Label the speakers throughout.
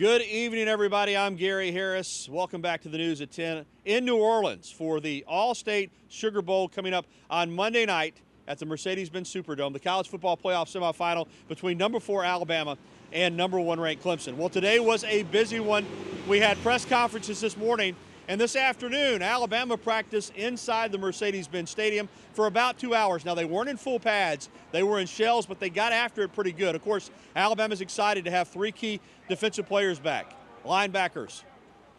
Speaker 1: Good evening, everybody. I'm Gary Harris. Welcome back to the News at 10 in New Orleans for the All-State Sugar Bowl coming up on Monday night at the Mercedes-Benz Superdome, the college football playoff semifinal between number 4 Alabama and number 1 ranked Clemson. Well, today was a busy one. We had press conferences this morning, and this afternoon, Alabama practiced inside the Mercedes-Benz Stadium for about 2 hours. Now, they weren't in full pads. They were in shells, but they got after it pretty good. Of course, Alabama's excited to have 3 key defensive players back. Linebackers,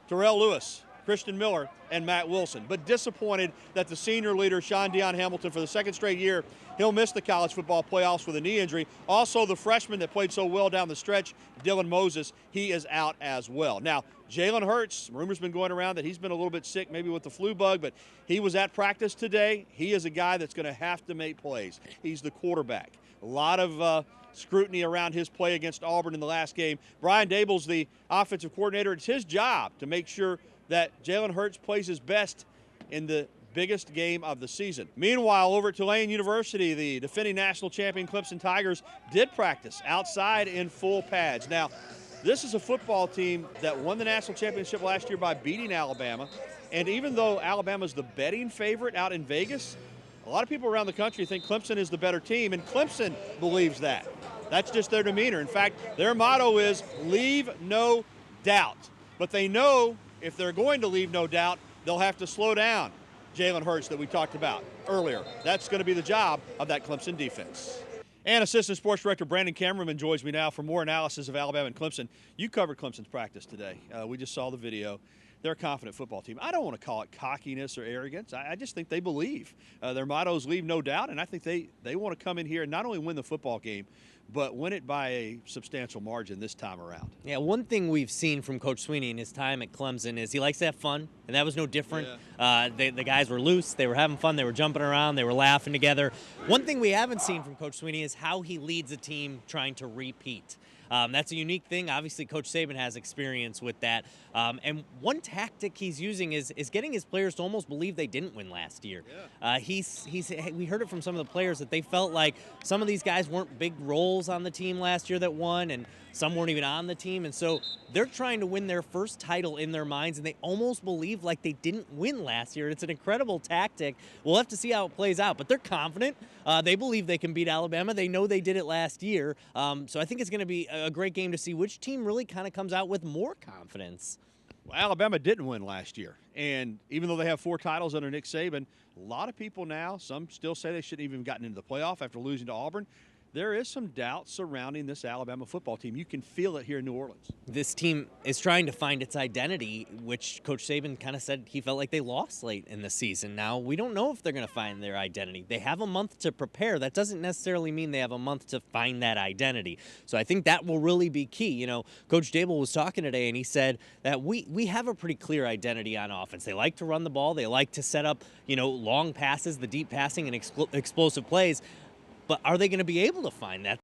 Speaker 1: Terrell Lewis, Christian Miller, and Matt Wilson. But disappointed that the senior leader, Sean Deion Hamilton, for the second straight year, he'll miss the college football playoffs with a knee injury. Also, the freshman that played so well down the stretch, Dylan Moses, he is out as well. Now, Jalen Hurts, rumors been going around that he's been a little bit sick, maybe with the flu bug, but he was at practice today. He is a guy that's going to have to make plays. He's the quarterback. A lot of scrutiny around his play against Auburn in the last game. Brian Daboll's the offensive coordinator. It's his job to make sure that Jalen Hurts plays his best in the biggest game of the season. Meanwhile, over at Tulane University, the defending national champion Clemson Tigers did practice outside in full pads. Now, this is a football team that won the national championship last year by beating Alabama. And even though Alabama's the betting favorite out in Vegas, a lot of people around the country think Clemson is the better team, and Clemson believes that. That's just their demeanor. In fact, their motto is leave no doubt. But they know if they're going to leave no doubt, they'll have to slow down Jalen Hurts that we talked about earlier. That's going to be the job of that Clemson defense. And Assistant Sports Director Brandon Cameron joins me now for more analysis of Alabama and Clemson. You covered Clemson's practice today. We just saw the video. They're a confident football team. I don't want to call it cockiness or arrogance. I just think they believe. Their motto is leave no doubt, and I think they want to come in here and not only win the football game, but win it by a substantial margin this time around.
Speaker 2: Yeah, one thing we've seen from Coach Swinney in his time at Clemson is he likes to have fun, and that was no different. Yeah. The guys were loose. They were having fun. They were jumping around. They were laughing together. One thing we haven't seen from Coach Swinney is how he leads a team trying to repeat. That's a unique thing. Obviously, Coach Saban has experience with that. And one tactic he's using is getting his players to almost believe they didn't win last year. Yeah. We heard it from some of the players that they felt like some of these guys weren't big roles on the team last year that won, and some weren't even on the team. And so they're trying to win their first title in their minds, and they almost believe like they didn't win last year. It's an incredible tactic. We'll have to see how it plays out, but they're confident. They believe they can beat Alabama. They know they did it last year. So I think it's going to be a great game to see which team really kind of comes out with more confidence.
Speaker 1: Well, Alabama didn't win last year, and even though they have 4 titles under Nick Saban, a lot of people now, some still say they shouldn't even have gotten into the playoff after losing to Auburn. There is some doubt surrounding this Alabama football team. You can feel it here in New Orleans.
Speaker 2: This team is trying to find its identity, which Coach Saban kind of said he felt like they lost late in the season. Now, we don't know if they're going to find their identity. They have a month to prepare. That doesn't necessarily mean they have a month to find that identity. So I think that will really be key. You know, Coach Dable was talking today, and he said that we have a pretty clear identity on offense. They like to run the ball. They like to set up, long passes, the deep passing, and explosive plays. But are they going to be able to find that?